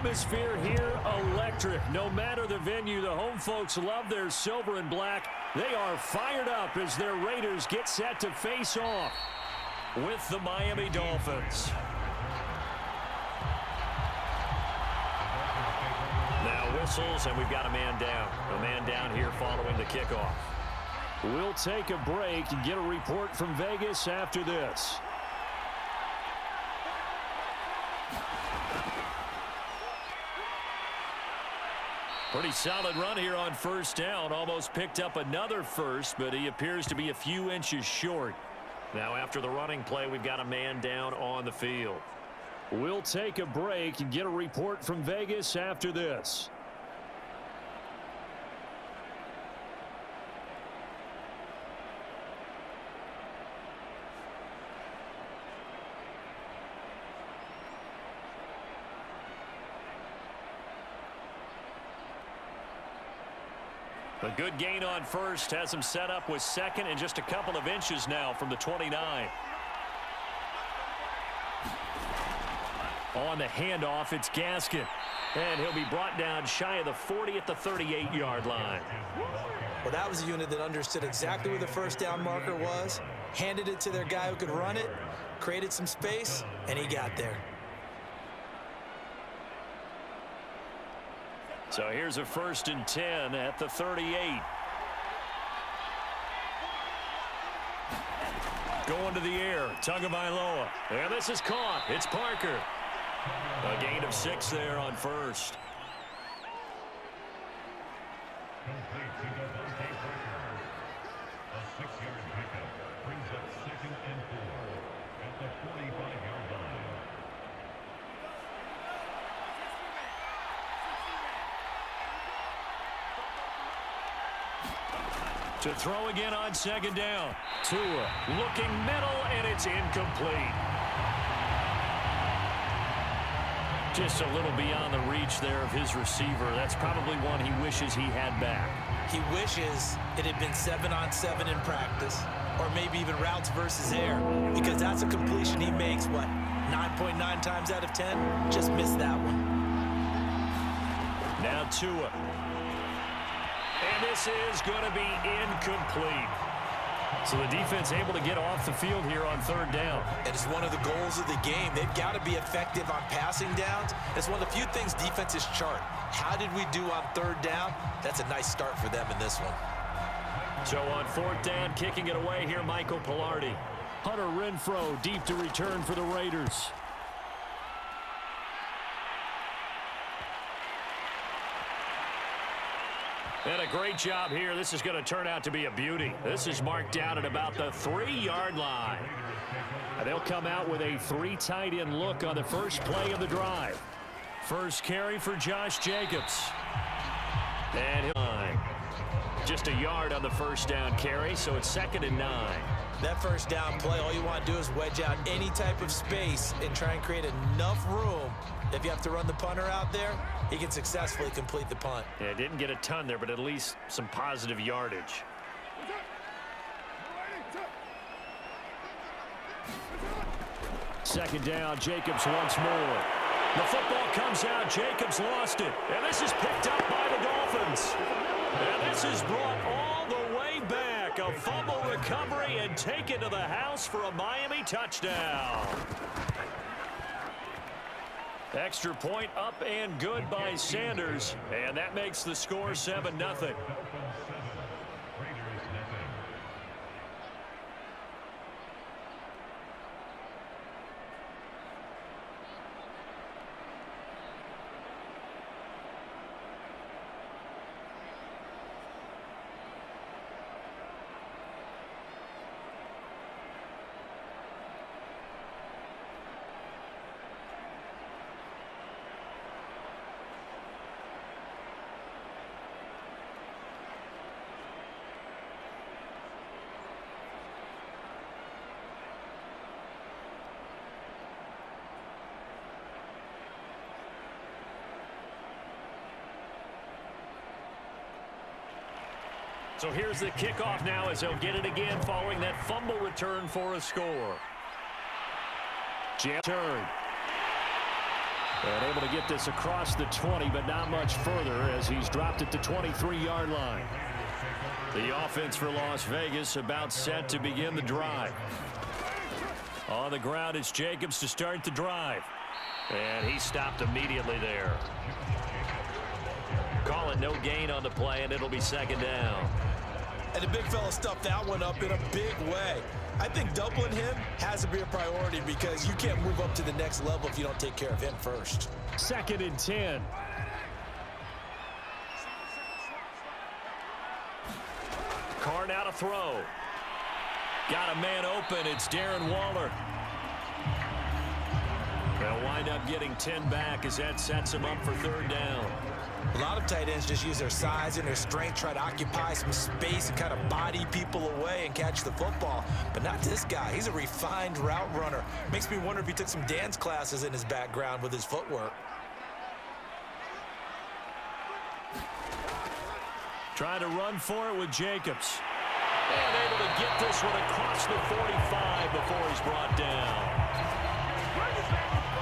atmosphere here, electric. No matter the venue, the home folks love their silver and black. They are fired up as their Raiders get set to face off with the Miami Dolphins. Now whistles, and we've got a man down. A man down here following the kickoff. We'll take a break and get a report from Vegas after this. Pretty solid run here on first down. Almost picked up another first, but he appears to be a few inches short. Now after the running play, we've got a man down on the field. We'll take a break and get a report from Vegas after this. A good gain on first has him set up with second and just a couple of inches now from the 29. On the handoff, it's Gaskin. And he'll be brought down shy of the 40 at the 38-yard line. Well, that was a unit that understood exactly where the first down marker was, handed it to their guy who could run it, created some space, and he got there. So here's a 1st and 10 at the 38. Going to the air, Tagovailoa. And this is caught. It's Parker. A gain of 6 there on first. A 6-yard pickup brings up 2nd and 4 at the 45-yard line. To throw again on 2nd down. Tua looking middle, and it's incomplete. Just a little beyond the reach there of his receiver. That's probably one he wishes he had back. He wishes it had been 7-on-7 in practice, or maybe even routes versus air, because that's a completion he makes, what, 9.9 times out of 10? Just missed that one. Now Tua. And this is going to be incomplete. So the defense able to get off the field here on 3rd down. It is one of the goals of the game. They've got to be effective on passing downs. It's one of the few things defenses chart. How did we do on 3rd down? That's a nice start for them in this one. So on 4th down, kicking it away here, Michael Pilardi. Hunter Renfrow deep to return for the Raiders. And a great job here. This is going to turn out to be a beauty. This is marked down at about the 3-yard line. And they'll come out with a 3 tight end look on the first play of the drive. First carry for Josh Jacobs. And he'll just a yard on the first down carry, so it's 2nd and 9. That first down play, all you want to do is wedge out any type of space and try and create enough room. If you have to run the punter out there, he can successfully complete the punt. Yeah, didn't get a ton there, but at least some positive yardage. Second down, Jacobs once more. The football comes out. Jacobs lost it. And this is picked up by the Dolphins. And this is brought all the way back. A fumble recovery and taken to the house for a Miami touchdown. Extra point up and good by Sanders. And that makes the score 7-0. So here's the kickoff now as they'll get it again following that fumble return for a score. Turn. And able to get this across the 20, but not much further as he's dropped at the 23-yard line. The offense for Las Vegas about set to begin the drive. On the ground, it's Jacobs to start the drive. And he stopped immediately there. Call it no gain on the play, and it'll be second down. And the big fella stuffed that one up in a big way. I think doubling him has to be a priority because you can't move up to the next level if you don't take care of him first. Second and 10. Carr now to throw. Got a man open. It's Darren Waller. They'll wind up getting 10 back as that sets him up for third down. A lot of tight ends just use their size and their strength, try to occupy some space and kind of body people away and catch the football. But not this guy. He's a refined route runner. Makes me wonder if he took some dance classes in his background with his footwork. Trying to run for it with Jacobs. And able to get this one across the 45 before he's brought down.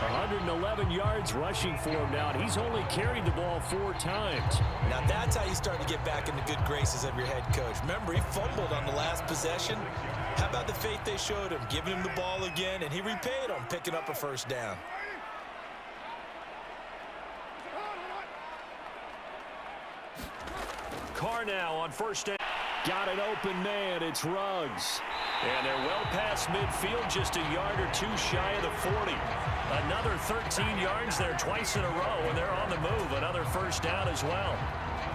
111 yards rushing for him now. He's only carried the ball 4 times. Now that's how you start to get back in the good graces of your head coach. Remember, he fumbled on the last possession. How about the faith they showed him, giving him the ball again, and he repaid them, picking up a first down. Carr now on first down. Got an open man. It's Ruggs. And they're well past midfield, just a yard or two shy of the 40. Another 13 yards there twice in a row, and they're on the move. Another first down as well.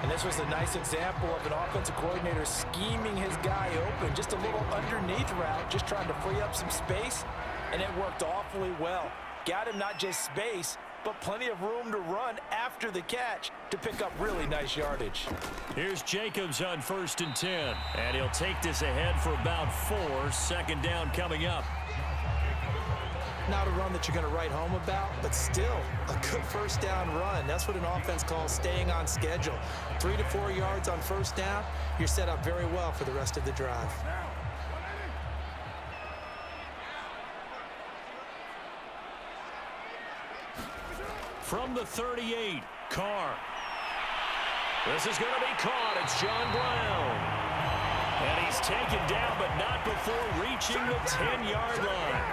And this was a nice example of an offensive coordinator scheming his guy open. Just a little underneath route, just trying to free up some space, and it worked awfully well. Got him not just space, but plenty of room to run after the catch to pick up really nice yardage. Here's Jacobs on first and 10, and he'll take this ahead for about 4. Second down coming up. Not a run that you're going to write home about, but still a good first down run. That's what an offense calls staying on schedule. 3 to 4 yards on first down, you're set up very well for the rest of the drive. From the 38, Carr. This is going to be caught. It's John Brown. And he's taken down, but not before reaching the 10-yard line.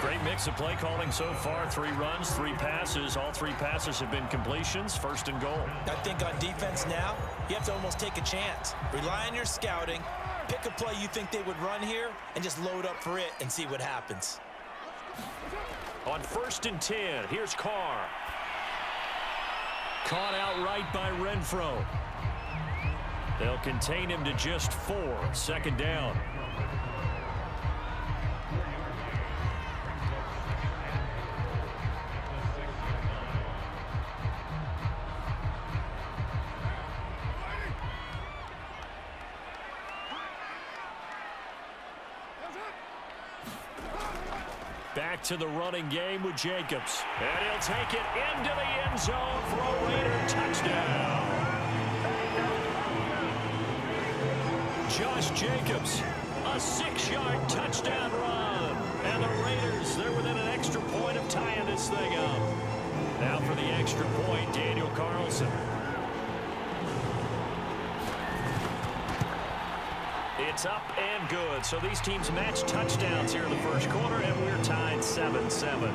Great mix of play calling so far. 3 runs, 3 passes. All 3 passes have been completions. First and goal. I think on defense now, you have to almost take a chance. Rely on your scouting. Pick a play you think they would run here and just load up for it and see what happens. On first and 10, here's Carr. Caught outright by Renfro. They'll contain him to just 4. Second down. Back to the running game with Jacobs. And he'll take it into the end zone for a Raider touchdown. Josh Jacobs, a 6-yard touchdown run. And the Raiders, they're within an extra point of tying this thing up. Now for the extra point, Daniel Carlson. It's up and good. So these teams match touchdowns here in the first quarter, and we're tied 7-7.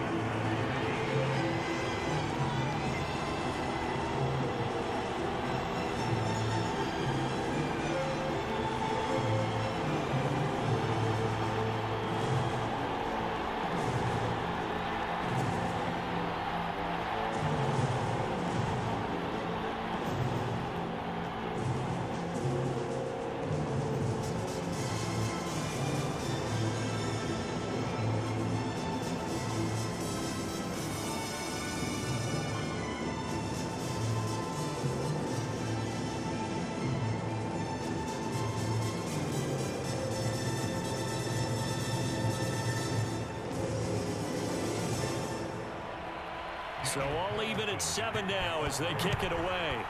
So all even at 7 now as they kick it away.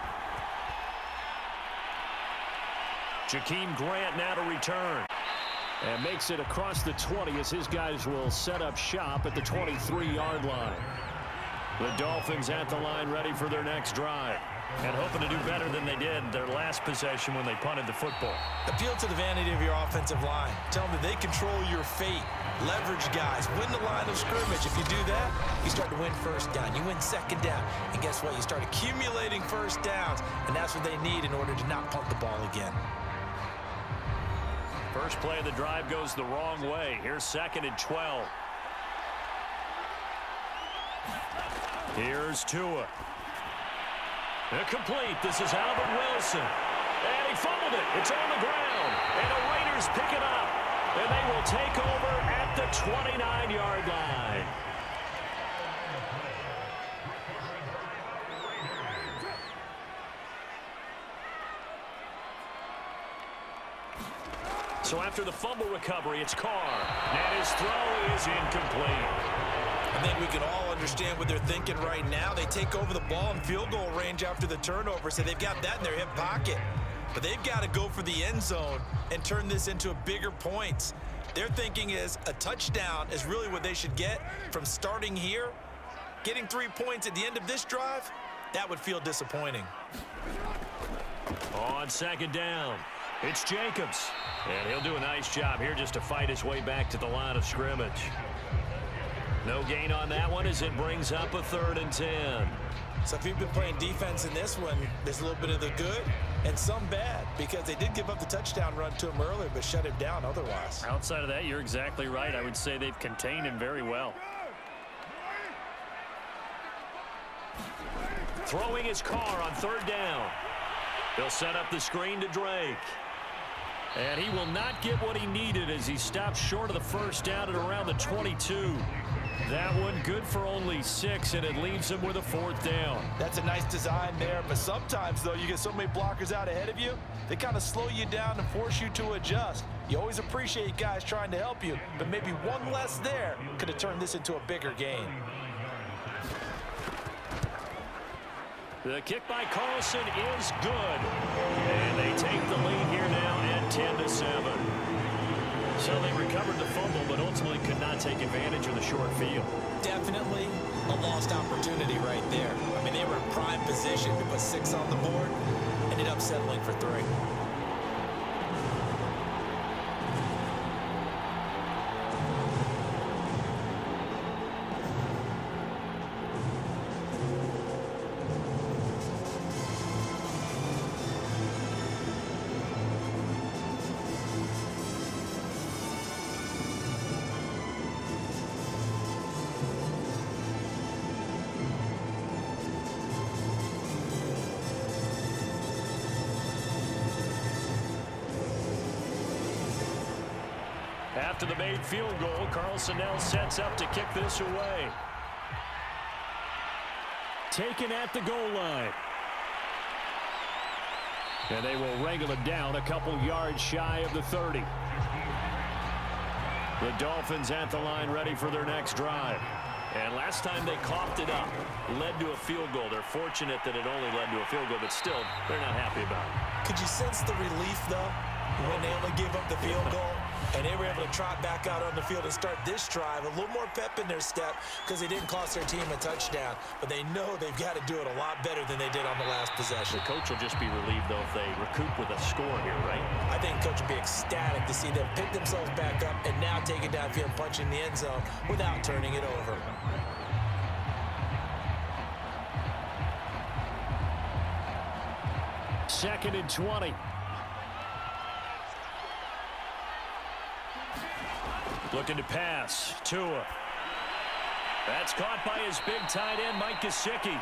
Jakeem Grant now to return. And makes it across the 20 as his guys will set up shop at the 23-yard line. The Dolphins at the line ready for their next drive. And hoping to do better than they did their last possession when they punted the football. Appeal to the vanity of your offensive line. Tell them that they control your fate. Leverage guys. Win the line of scrimmage. If you do that, you start to win first down. You win second down. And guess what? You start accumulating first downs. And that's what they need in order to not punt the ball again. First play of the drive goes the wrong way. Here's 2nd and 12. Here's Tua. Incomplete. This is Albert Wilson. And he fumbled it. It's on the ground. And the Raiders pick it up. And they will take over at the 29-yard line. So after the fumble recovery, it's Carr. And his throw is incomplete. I think we can all understand what they're thinking right now. They take over the ball in field goal range after the turnover, so they've got that in their hip pocket. But they've got to go for the end zone and turn this into a bigger points. Their thinking is a touchdown is really what they should get from starting here. Getting 3 points at the end of this drive, that would feel disappointing. On 2nd down, it's Jacobs. And he'll do a nice job here just to fight his way back to the line of scrimmage. No gain on that one as it brings up a 3rd and 10. So if you've been playing defense in this one, there's a little bit of the good and some bad because they did give up the touchdown run to him earlier but shut him down otherwise. Outside of that, you're exactly right. I would say they've contained him very well. Throwing his Carr on 3rd down. They'll set up the screen to Drake. And he will not get what he needed as he stops short of the first down at around the 22. That one good for only 6, and it leaves him with a 4th down. That's a nice design there, but sometimes, though, you get so many blockers out ahead of you, they kind of slow you down and force you to adjust. You always appreciate guys trying to help you, but maybe one less there could have turned this into a bigger game. The kick by Carlson is good. And they take the lead here now at 10-7. So they recovered the fumble, but ultimately could not take advantage of the short field. Definitely a lost opportunity right there. I mean, they were in prime position to put 6 on the board, ended up settling for 3. After the made field goal, Carlson now sets up to kick this away. Taken at the goal line. And they will wrangle it down a couple yards shy of the 30. The Dolphins at the line ready for their next drive. And last time they coughed it up, led to a field goal. They're fortunate that it only led to a field goal, but still, they're not happy about it. Could you sense the relief, though, when they only gave up the field goal? And they were able to trot back out on the field and start this drive. A little more pep in their step because they didn't cost their team a touchdown. But they know they've got to do it a lot better than they did on the last possession. The coach will just be relieved, though, if they recoup with a score here, right? I think coach will be ecstatic to see them pick themselves back up and now take it downfield and punch in the end zone without turning it over. Second and 20. Looking to pass. Tua. That's caught by his big tight end, Mike Gesicki.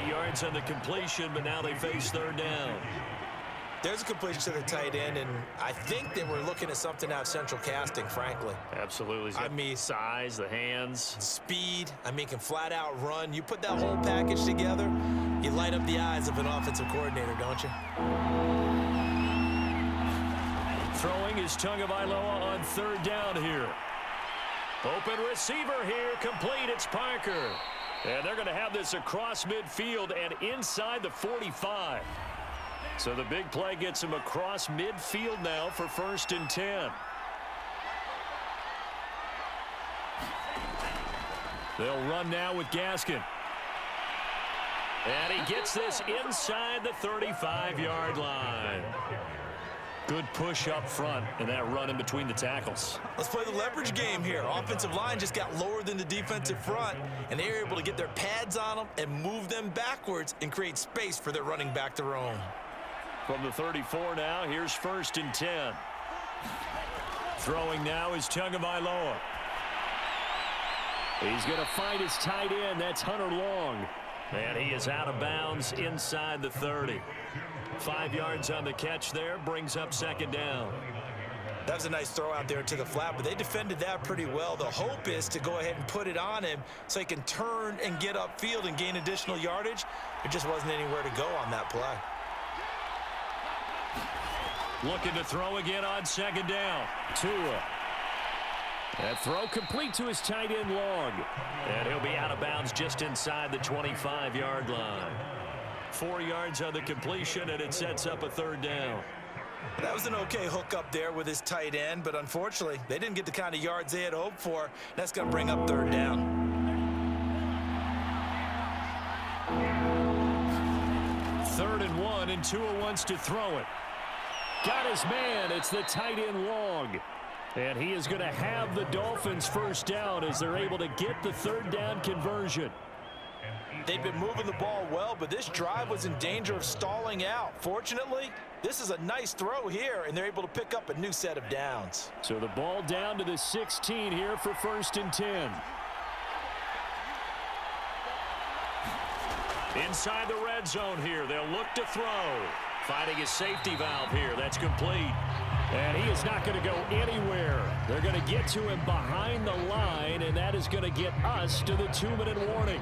8 yards on the completion, but now they face 3rd down. There's a completion to the tight end, and I think they were looking at something out of central casting, frankly. Absolutely. I mean, size, the hands. Speed. I mean, can flat out run. You put that whole package together, you light up the eyes of an offensive coordinator, don't you? Throwing is Tagovailoa on 3rd down here. Open receiver here, complete. It's Parker. And they're going to have this across midfield and inside the 45. So the big play gets him across midfield now for 1st and 10. They'll run now with Gaskin. And he gets this inside the 35-yard line. Good push up front and that run in between the tackles. Let's play the leverage game here. Offensive line just got lower than the defensive front, and they were able to get their pads on them and move them backwards and create space for their running back to roam. From the 34 now, here's 1st and 10. Throwing now is Tagovailoa. He's going to find his tight end. That's Hunter Long. And he is out of bounds inside the 30. 5 yards on the catch there, brings up 2nd down. That was a nice throw out there to the flat, but they defended that pretty well. The hope is to go ahead and put it on him so he can turn and get upfield and gain additional yardage. There just wasn't anywhere to go on that play. Looking to throw again on 2nd down. Tua. That throw complete to his tight end Long. And he'll be out of bounds just inside the 25-yard line. 4 yards on the completion, and it sets up a 3rd down. That was an okay hook up there with his tight end, but unfortunately, they didn't get the kind of yards they had hoped for. That's going to bring up 3rd down. 3rd and 1, and Tua wants to throw it. Got his man. It's the tight end Long. And he is going to have the Dolphins 1st down as they're able to get the 3rd down conversion. They've been moving the ball well, but this drive was in danger of stalling out. Fortunately, this is a nice throw here, and they're able to pick up a new set of downs. So the ball down to the 16 here for 1st and 10. Inside the red zone here, they'll look to throw. Finding his safety valve here. That's complete. And he is not going to go anywhere. They're going to get to him behind the line, and that is going to get us to the 2-minute warning.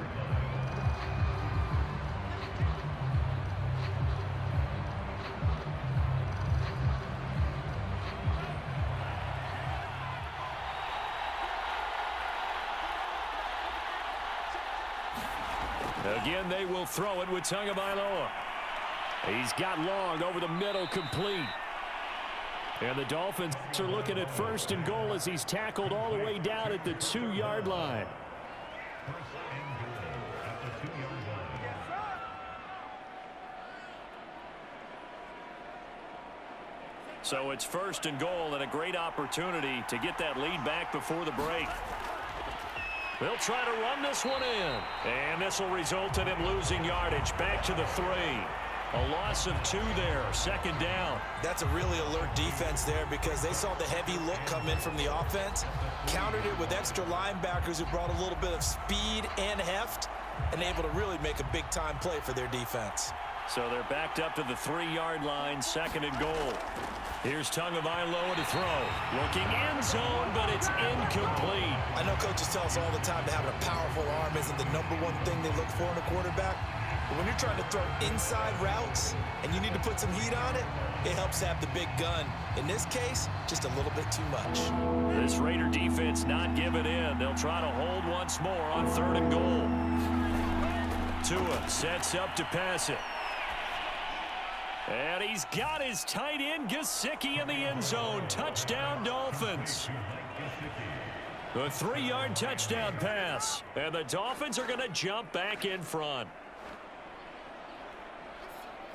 Again, they will throw it with Tagovailoa. He's got Long over the middle, complete. And the Dolphins are looking at 1st and goal as he's tackled all the way down at the 2-yard line. So it's 1st and goal and a great opportunity to get that lead back before the break. They'll try to run this one in. And this will result in him losing yardage. Back to the 3. A loss of 2 there. 2nd down. That's a really alert defense there because they saw the heavy look come in from the offense, countered it with extra linebackers who brought a little bit of speed and heft, and able to really make a big-time play for their defense. So they're backed up to the 3-yard line, 2nd and goal. Here's Tagovailoa to throw. Looking end zone, but it's incomplete. I know coaches tell us all the time that having a powerful arm isn't the #1 thing they look for in a quarterback. But when you're trying to throw inside routes and you need to put some heat on it, it helps have the big gun. In this case, just a little bit too much. This Raider defense not giving in. They'll try to hold once more on 3rd and goal. Tua sets up to pass it. And he's got his tight end Gesicki in the end zone. Touchdown, Dolphins. The 3-yard touchdown pass. And the Dolphins are going to jump back in front.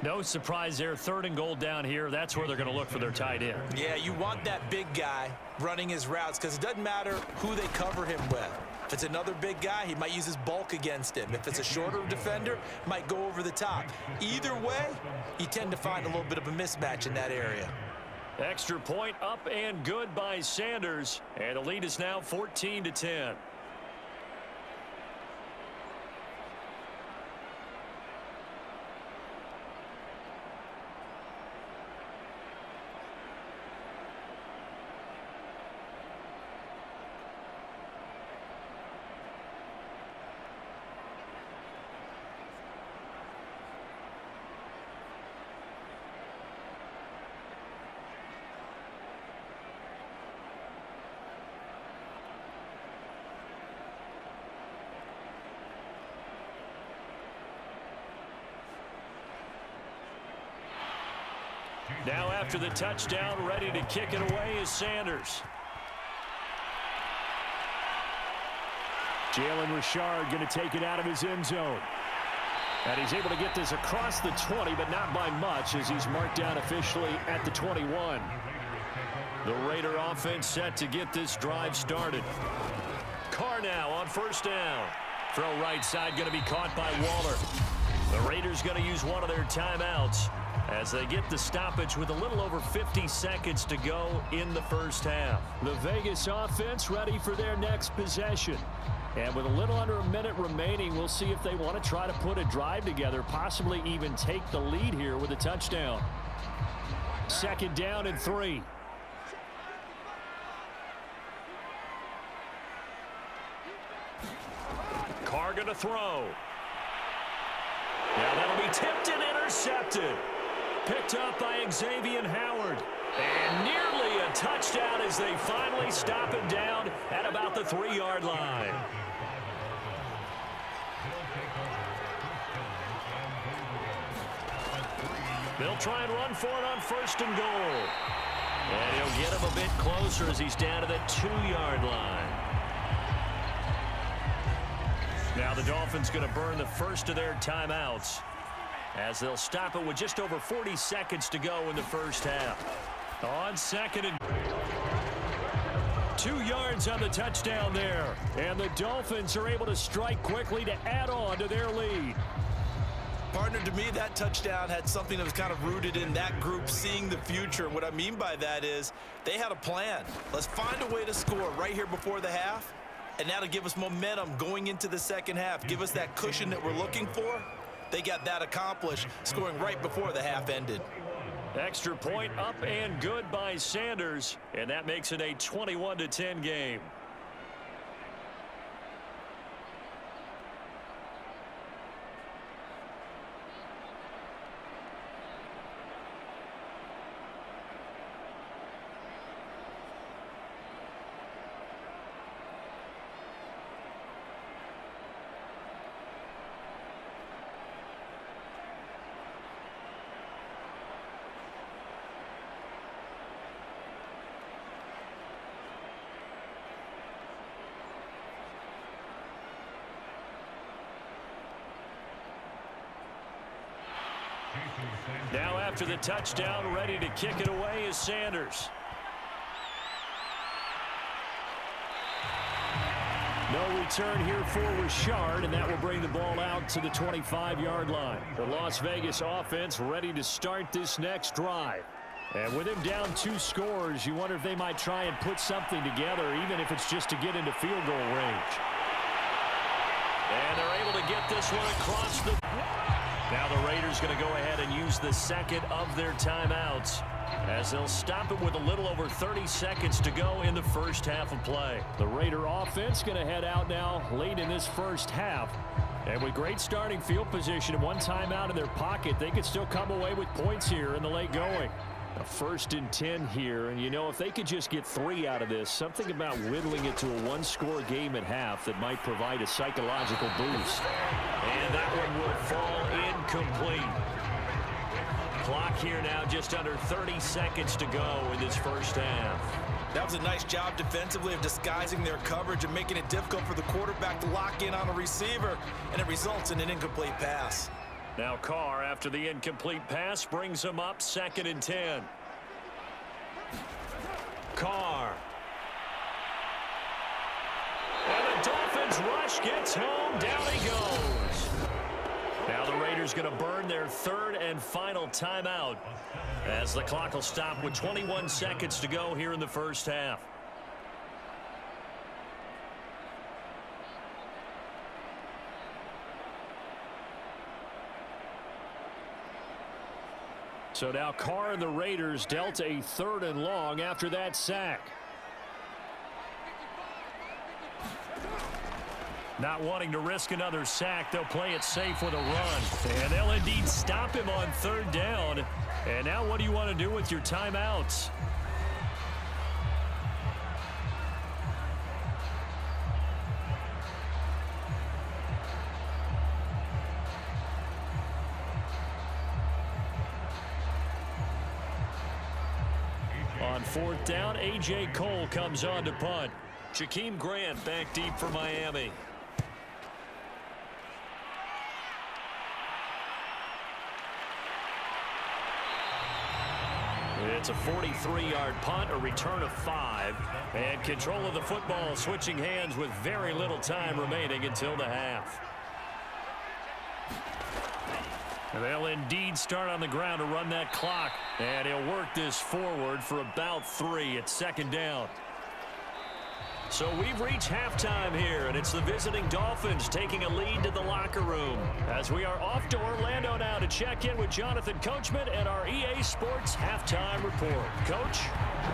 No surprise there. 3rd and goal down here. That's where they're going to look for their tight end. Yeah, you want that big guy running his routes because it doesn't matter who they cover him with. If it's another big guy, he might use his bulk against him. If it's a shorter defender, might go over the top. Either way, you tend to find a little bit of a mismatch in that area. Extra point up and good by Sanders. And the lead is now 14-10. Now after the touchdown, ready to kick it away is Sanders. Jalen Richard going to take it out of his end zone. And he's able to get this across the 20, but not by much, as he's marked down officially at the 21. The Raider offense set to get this drive started. Carr now on first down. Throw right side going to be caught by Waller. The Raiders going to use one of their timeouts as they get the stoppage with a little over 50 seconds to go in the first half. The Vegas offense ready for their next possession. And with a little under a minute remaining, we'll see if they want to try to put a drive together, possibly even take the lead here with a touchdown. 2nd down and 3. Carr going to throw. Now that'll be tipped and intercepted. Picked up by Xavier Howard. And nearly a touchdown as they finally stop it down at about the 3-yard line. They'll try and run for it on 1st and goal. And he'll get him a bit closer as he's down to the 2-yard line. Now the Dolphins going to burn the first of their timeouts as they'll stop it with just over 40 seconds to go in the first half. On 2nd and 2 yards on the touchdown there. And the Dolphins are able to strike quickly to add on to their lead. Partner, to me, that touchdown had something that was kind of rooted in that group seeing the future. What I mean by that is they had a plan. Let's find a way to score right here before the half, and that'll give us momentum going into the second half. Give us that cushion that we're looking for. They got that accomplished, scoring right before the half ended. Extra point up and good by Sanders, and that makes it a 21-10 game. Now after the touchdown, ready to kick it away is Sanders. No return here for Richard, and that will bring the ball out to the 25-yard line. The Las Vegas offense ready to start this next drive. And with him down 2 scores, you wonder if they might try and put something together, even if it's just to get into field goal range. And they're able to get this one across the... Now the Raiders going to go ahead and use the second of their timeouts as they'll stop it with a little over 30 seconds to go in the first half of play. The Raider offense going to head out now late in this first half. And with great starting field position and 1 timeout in their pocket, they could still come away with points here in the late going. A 1st and 10 here, and you know, if they could just get 3 out of this, something about whittling it to a 1-score game at half that might provide a psychological boost. And that one will fall incomplete. Clock here now just under 30 seconds to go in this first half. That was a nice job defensively of disguising their coverage and making it difficult for the quarterback to lock in on a receiver, and it results in an incomplete pass. Now Carr, after the incomplete pass, brings him up 2nd and 10. Carr. And the Dolphins rush gets home. Down he goes. Now the Raiders going to burn their 3rd and final timeout as the clock will stop with 21 seconds to go here in the first half. So now Carr and the Raiders dealt a 3rd and long after that sack. Not wanting to risk another sack, they'll play it safe with a run. And they'll indeed stop him on 3rd down. And now what do you want to do with your timeouts? On 4th down, A.J. Cole comes on to punt. Jakeem Grant back deep for Miami. It's a 43-yard punt, a return of 5, and control of the football switching hands with very little time remaining until the half. They'll indeed start on the ground to run that clock, and he'll work this forward for about 3 at second down. So we've reached halftime here, and it's the visiting Dolphins taking a lead to the locker room as we are off to Orlando now to check in with Jonathan Coachman and our EA Sports Halftime Report. Coach?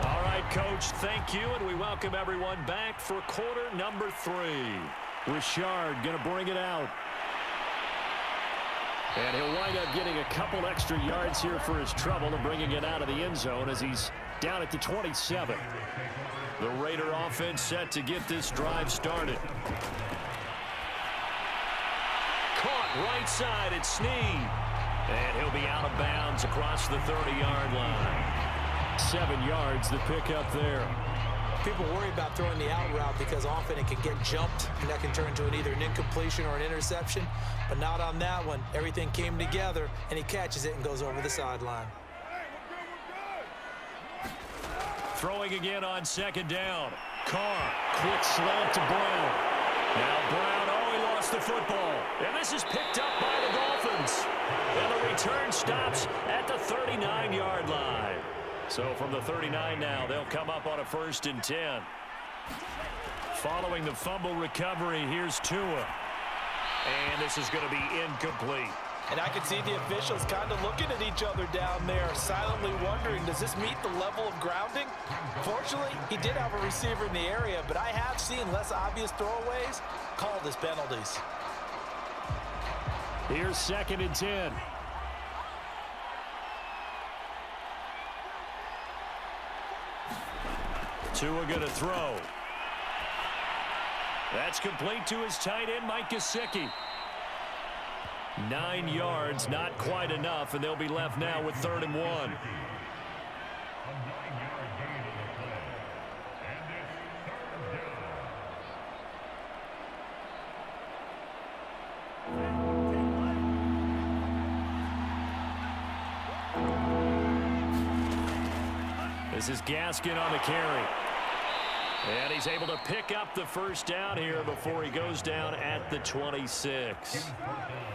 All right, Coach, thank you, and we welcome everyone back for quarter number 3. Richard going to bring it out. And he'll wind up getting a couple extra yards here for his trouble and bringing it out of the end zone as he's down at the 27. The Raider offense set to get this drive started. Caught right side at Snead. And he'll be out of bounds across the 30-yard line. 7 yards, the pickup there. People worry about throwing the out route because often it can get jumped, and that can turn into either an incompletion or an interception. But not on that one. Everything came together, and he catches it and goes over the sideline. Throwing again on second down. Carr, quick slant to Brown. Now Brown, he lost the football. And this is picked up by the Dolphins. And the return stops at the 39-yard line. So from the 39 now, they'll come up on a 1st and 10. Following the fumble recovery, here's Tua. And this is going to be incomplete. And I can see the officials kind of looking at each other down there, silently wondering, does this meet the level of grounding? Fortunately, he did have a receiver in the area, but I have seen less obvious throwaways called as penalties. Here's 2nd and 10. Tua going to throw. That's complete to his tight end, Mike Gesicki. 9 yards, not quite enough, and they'll be left now with 3rd and 1. This is Gaskin on the carry. And he's able to pick up the 1st down here before he goes down at the 26.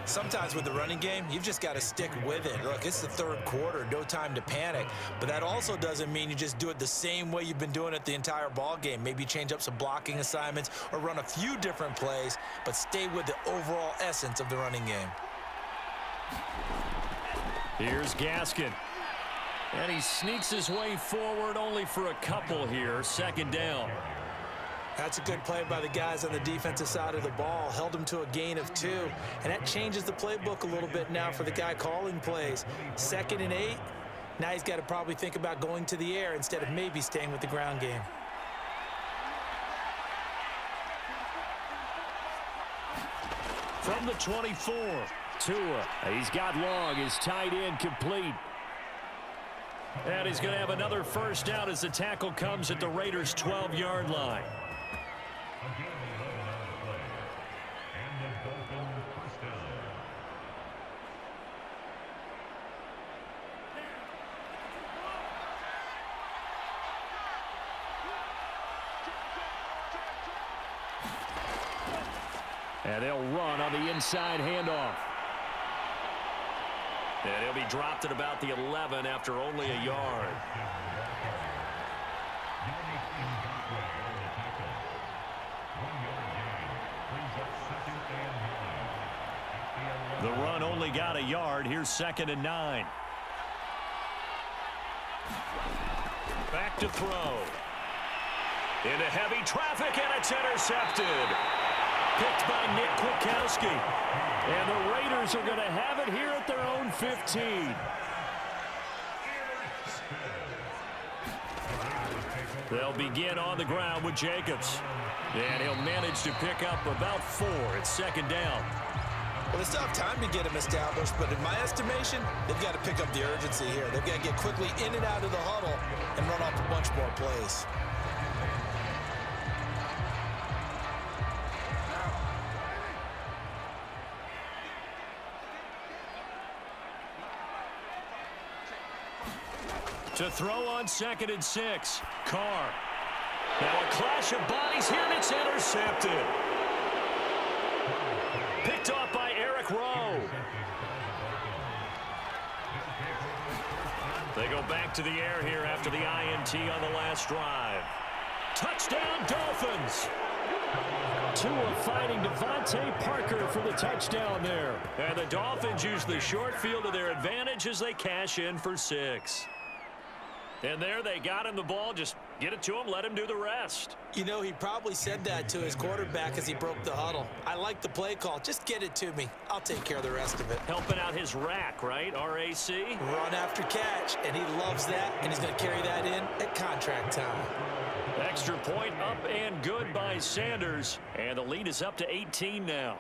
Sometimes with the running game, you've just got to stick with it. Look, it's the 3rd quarter, no time to panic. But that also doesn't mean you just do it the same way you've been doing it the entire ball game. Maybe change up some blocking assignments or run a few different plays, but stay with the overall essence of the running game. Here's Gaskin. And he sneaks his way forward only for a couple here. 2nd down. That's a good play by the guys on the defensive side of the ball. Held him to a gain of 2. And that changes the playbook a little bit now for the guy calling plays. 2nd and 8. Now he's got to probably think about going to the air instead of maybe staying with the ground game. From the 24, Tua. He's got long. His tight end complete. And he's going to have another 1st down as the tackle comes at the Raiders' 12-yard line. And they'll run on the inside handoff. And he'll be dropped at about the 11 after only a yard. The run only got a yard. Here's 2nd and 9. Back to throw. Into heavy traffic, and it's intercepted. Picked by Nick Kwiatkowski. And the Raiders are going to have it here at their own 15. They'll begin on the ground with Jacobs. And he'll manage to pick up about 4 at 2nd down. Well, they still have time to get him established, but in my estimation, they've got to pick up the urgency here. They've got to get quickly in and out of the huddle and run off a bunch more plays. To throw on 2nd and 6. Carr. Now a clash of bodies here, and it's intercepted. Picked off by Eric Rowe. They go back to the air here after the INT on the last drive. Touchdown, Dolphins. Tua fighting Devontae Parker for the touchdown there. And the Dolphins use the short field to their advantage as they cash in for 6. And there they got him the ball. Just get it to him, let him do the rest. You know, he probably said that to his quarterback as he broke the huddle. I like the play call. Just get it to me. I'll take care of the rest of it. Helping out his rack, right? RAC? Run after catch, and he loves that, and he's going to carry that in at contract time. Extra point up and good by Sanders. And the lead is up to 18 now.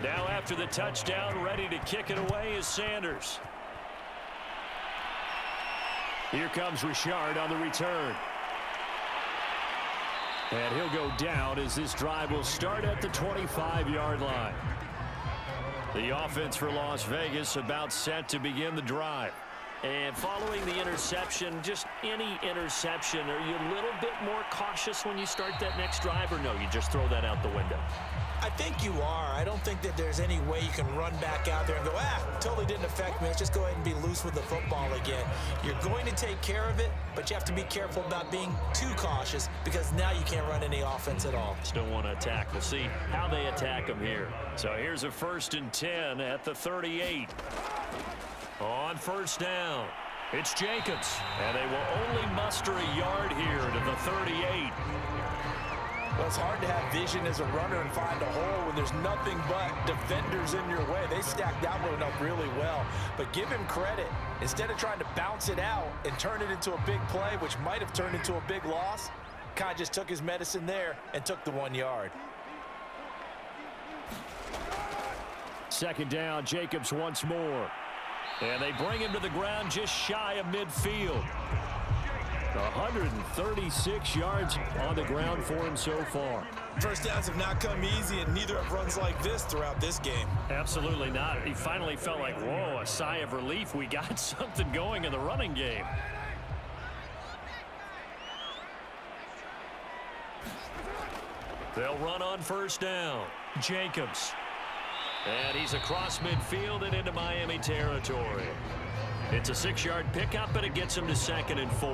Now after the touchdown, ready to kick it away is Sanders. Here comes Richard on the return. And he'll go down as this drive will start at the 25-yard line. The offense for Las Vegas about set to begin the drive. And following the interception, just any interception, are you a little bit more cautious when you start that next drive, or no, you just throw that out the window? I think you are. I don't think that there's any way you can run back out there and go, totally didn't affect me. Let's just go ahead and be loose with the football again. You're going to take care of it, but you have to be careful about being too cautious because now you can't run any offense at all. Still want to attack. We'll see how they attack them here. So here's a 1st and 10 at the 38. On 1st down, it's Jacobs, and they will only muster a yard here to the 38. Well, it's hard to have vision as a runner and find a hole when there's nothing but defenders in your way. They stacked that one up really well. But give him credit. Instead of trying to bounce it out and turn it into a big play, which might have turned into a big loss, kind of just took his medicine there and took the 1 yard. 2nd down, Jacobs once more. And they bring him to the ground just shy of midfield. 136 yards on the ground for him so far. First downs have not come easy, and neither have runs like this throughout this game. Absolutely not. He finally felt like, whoa, a sigh of relief. We got something going in the running game. They'll run on 1st down. Jacobs. And he's across midfield and into Miami territory. It's a 6-yard pickup, but it gets him to 2nd and 4.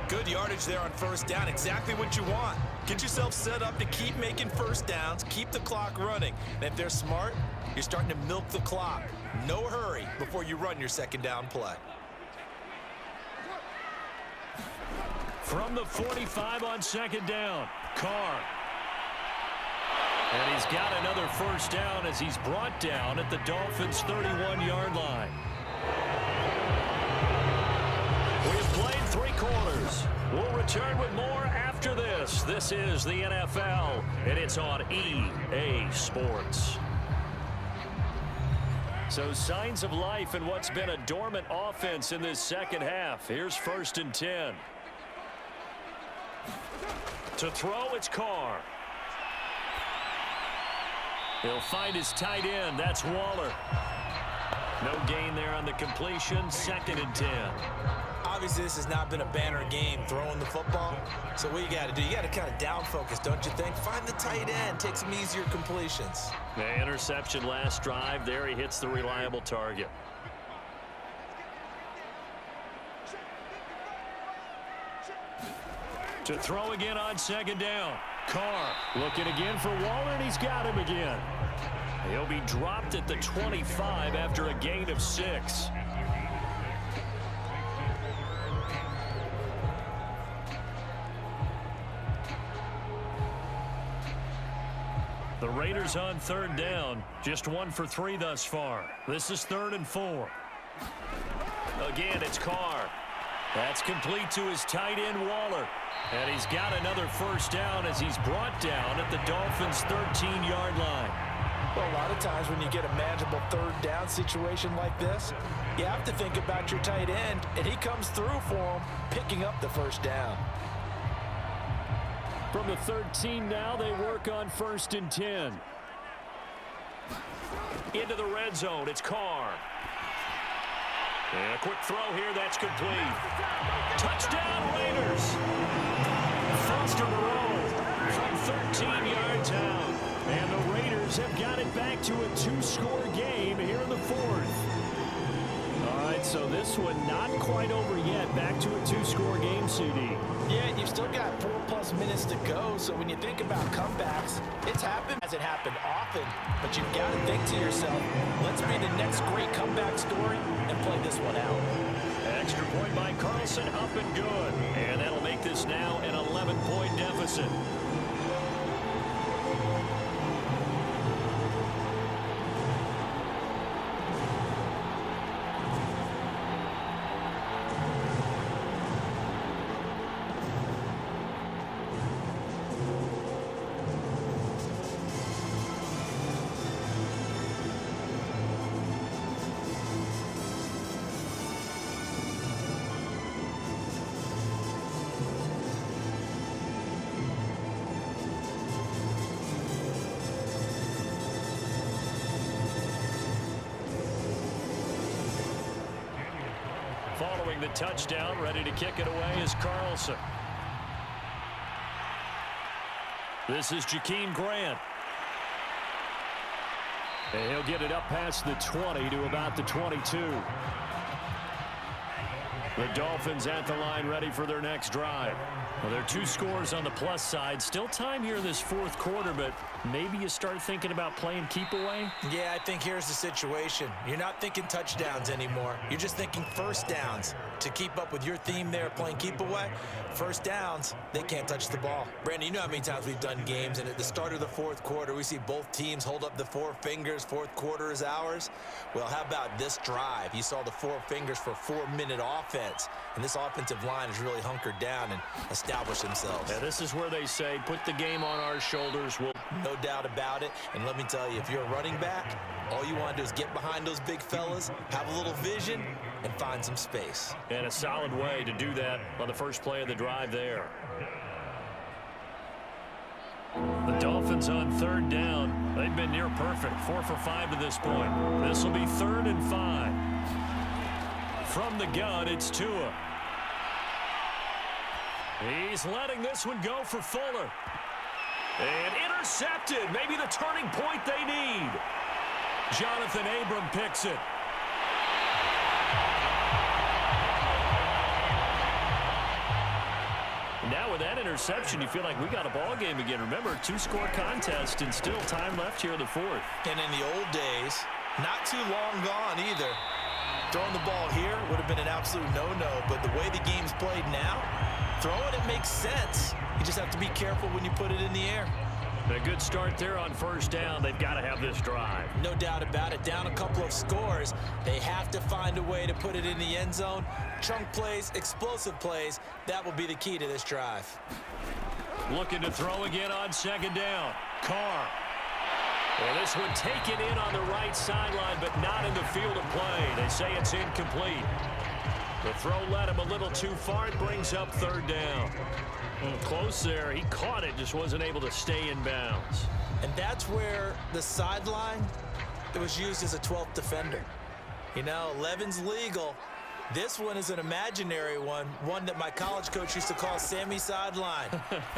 Good yardage there on 1st down. Exactly what you want. Get yourself set up to keep making 1st downs, keep the clock running. And if they're smart, you're starting to milk the clock. No hurry before you run your 2nd down play. From the 45 on 2nd down, Carr. And he's got another 1st down as he's brought down at the Dolphins' 31-yard line. We've played 3 quarters. We'll return with more after this. This is the NFL, and it's on EA Sports. So signs of life in what's been a dormant offense in this 2nd half. Here's 1st and 10. To throw, it's Carr. He'll find his tight end. That's Waller. No gain there on the completion. 2nd and 10. Obviously, this has not been a banner game throwing the football. So what you got to do, you got to kind of down focus, don't you think? Find the tight end. Take some easier completions. The interception last drive. There he hits the reliable target. To throw again on 2nd down. Carr looking again for Waller, and he's got him again. He'll be dropped at the 25 after a gain of 6. The Raiders on third down. Just 1 for 3 thus far. This is 3rd and 4. Again, it's Carr. That's complete to his tight end, Waller. And he's got another first down as he's brought down at the Dolphins' 13-yard line. Well, a lot of times when you get a manageable third down situation like this, you have to think about your tight end, and he comes through for him, picking up the first down. From the 13 now, they work on 1st and 10. Into the red zone, it's Carr. And a quick throw here, that's complete. Touchdown, Raiders! First in a row from 13 yards out. And the Raiders have got it back to a 2-score game here in the 4th. All right, so this one not quite over yet. Back to a 2-score game, CD. Yeah, and you've still got 4+ minutes to go, so when you think about comebacks, it's happened. Hasn't happened often, but you've got to think to yourself, let's be the next great comeback story and play this one out. Extra point by Carlson, up and good. And that'll make this now an 11-point deficit. Following the touchdown, ready to kick it away is Carlson. This is Jakeem Grant. And he'll get it up past the 20 to about the 22. The Dolphins at the line ready for their next drive. Well, there are 2 scores on the plus side. Still time here in this 4th quarter, but maybe you start thinking about playing keep away? Yeah, I think here's the situation. You're not thinking touchdowns anymore. You're just thinking first downs. To keep up with your theme there, playing keep away, first downs, they can't touch the ball. Brandon, you know how many times we've done games, and at the start of the 4th quarter, we see both teams hold up the 4 fingers, 4th quarter is ours. Well, how about this drive? You saw the 4 fingers for 4-minute offense, and this offensive line is really hunkered down and established themselves. Yeah, this is where they say, put the game on our shoulders. No doubt about it, and let me tell you, if you're a running back, all you want to do is get behind those big fellas, have a little vision, and find some space. And a solid way to do that on the first play of the drive there. The Dolphins on 3rd down. They've been near perfect. 4 for 5 to this point. This will be 3rd and 5. From the gun, it's Tua. He's letting this one go for Fuller. And intercepted. Maybe the turning point they need. Jonathan Abram picks it. Now with that interception, you feel like we got a ball game again. Remember, 2-score contest and still time left here in the 4th. And in the old days, not too long gone either. Throwing the ball here would have been an absolute no-no, but the way the game's played now, throwing it makes sense. You just have to be careful when you put it in the air. A good start there on 1st down. They've got to have this drive. No doubt about it. Down a couple of scores. They have to find a way to put it in the end zone. Chunk plays, explosive plays. That will be the key to this drive. Looking to throw again on 2nd down. Carr. Well, this one taken in on the right sideline, but not in the field of play. They say it's incomplete. The throw led him a little too far. It brings up 3rd down. Close there. He caught it, just wasn't able to stay in bounds. And that's where the sideline, it was used as a 12th defender. You know, 11's legal. This one is an imaginary one that my college coach used to call Sammy Sideline.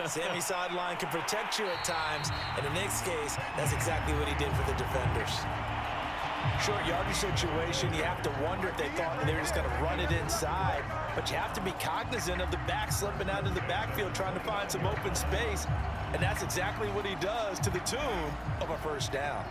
Sammy Sideline can protect you at times, and in this case, that's exactly what he did for the defenders. Short yardage situation, you have to wonder if they thought they were just going to run it inside, but you have to be cognizant of the back slipping out of the backfield trying to find some open space, and that's exactly what he does to the tune of a 1st down.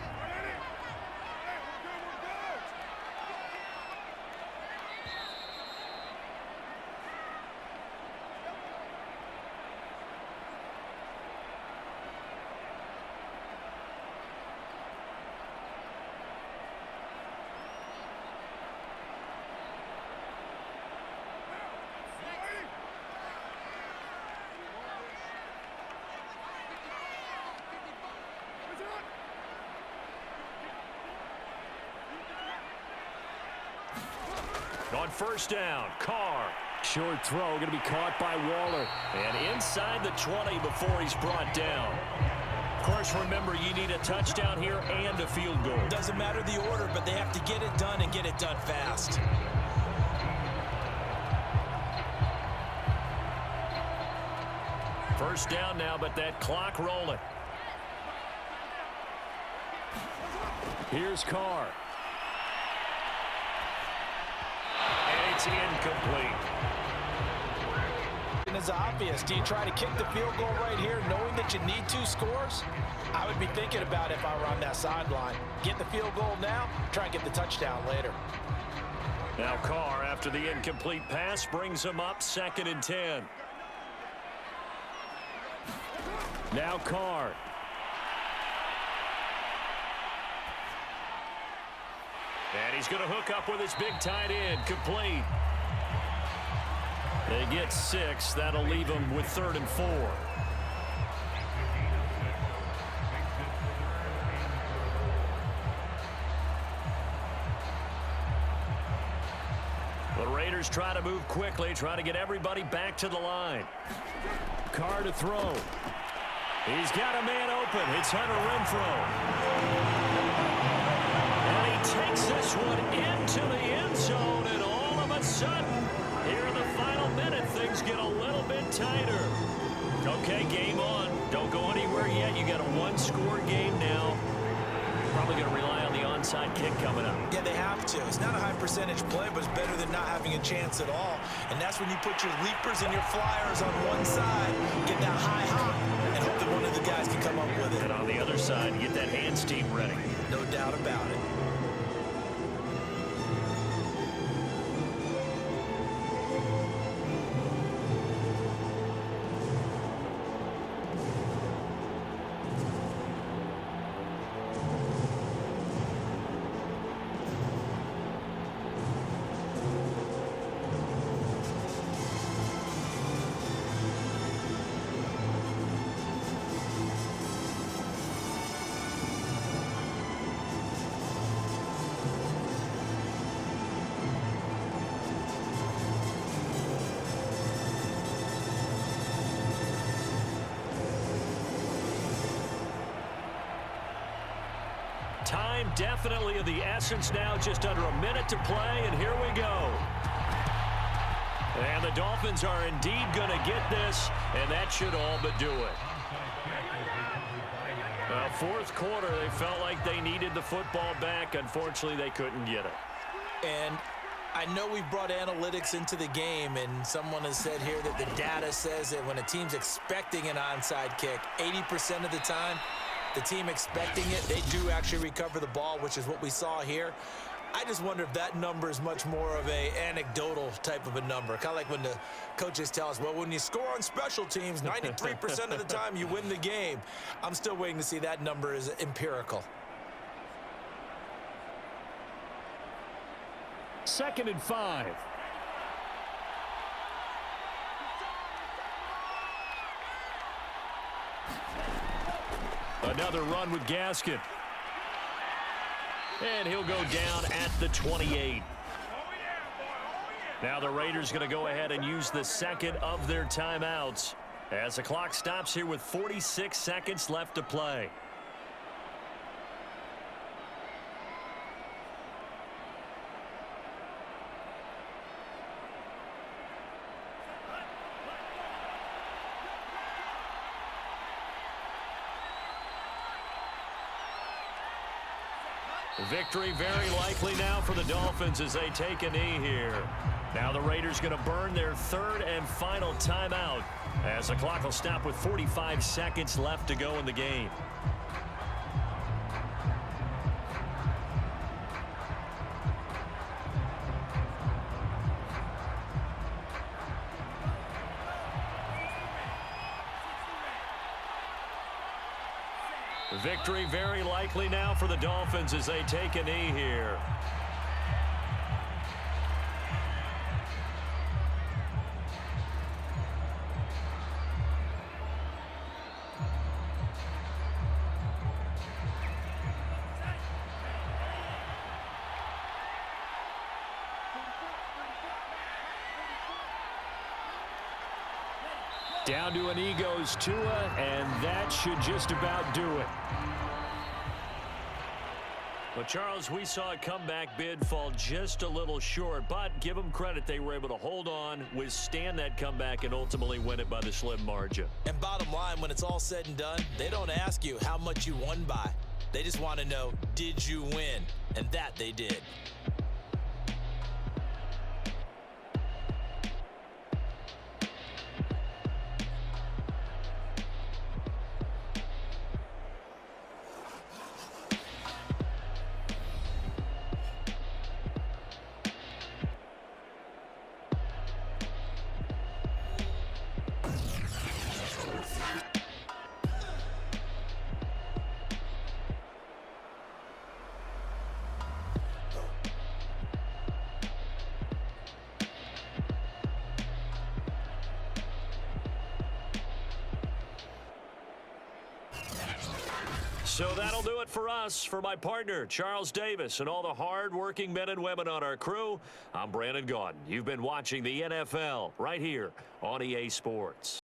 first down. Carr. Short throw going to be caught by Waller. And inside the 20 before he's brought down. Of course, remember, you need a touchdown here and a field goal. Doesn't matter the order, but they have to get it done and get it done fast. First down now, but that clock rolling. Here's Carr. And it's incomplete. It's obvious. Do you try to kick the field goal right here knowing that you need 2 scores? I would be thinking about it if I were on that sideline. Get the field goal now, try and get the touchdown later. Now Carr, after the incomplete pass, brings him up 2nd and 10. Now Carr. And he's going to hook up with his big tight end, complete. They get 6. That'll leave them with 3rd and 4. The Raiders try to move quickly, try to get everybody back to the line. Carr to throw. He's got a man open. It's Hunter Renfrow. And he takes this one into the end zone, and all of a sudden, here in the final minute, things get a little bit tighter. Okay, game on. Don't go anywhere yet. You got a 1-score game now. Probably going to rely on the onside kick coming up. Yeah, they have to. It's not a high percentage play, but it's better than not having a chance at all. And that's when you put your leapers and your flyers on one side, get that high hop, and hope that one of the guys can come up with it. And on the other side, get that hands team ready. No doubt about it. Time definitely of the essence now, just under a minute to play, and here we go. And the Dolphins are indeed going to get this, and that should all but do it. Well, 4th quarter, they felt like they needed the football back. Unfortunately, they couldn't get it. And I know we've brought analytics into the game, and someone has said here that the data says that when a team's expecting an onside kick, 80% of the time, the team expecting it, they do actually recover the ball, which is what we saw here. I just wonder if that number is much more of a anecdotal type of a number. Kind of like when the coaches tell us, well, when you score on special teams, 93% of the time you win the game. I'm still waiting to see that number is empirical. 2nd and 5. Another run with Gaskin. And he'll go down at the 28. Now the Raiders going to go ahead and use the 2nd of their timeouts as the clock stops here with 46 seconds left to play. Victory very likely now for the Dolphins as they take a knee here. Now the Raiders going to burn their 3rd and final timeout as the clock will stop with 45 seconds left to go in the game. Victory very likely now for the Dolphins as they take a knee here. Down to an goes Tua, and that should just about do it. Well, Charles, we saw a comeback bid fall just a little short, but give them credit. They were able to hold on, withstand that comeback, and ultimately win it by the slim margin. And bottom line, when it's all said and done, they don't ask you how much you won by. They just want to know, did you win? And that they did. So that'll do it for us. For my partner, Charles Davis, and all the hard-working men and women on our crew, I'm Brandon Gaudin. You've been watching the NFL right here on EA Sports.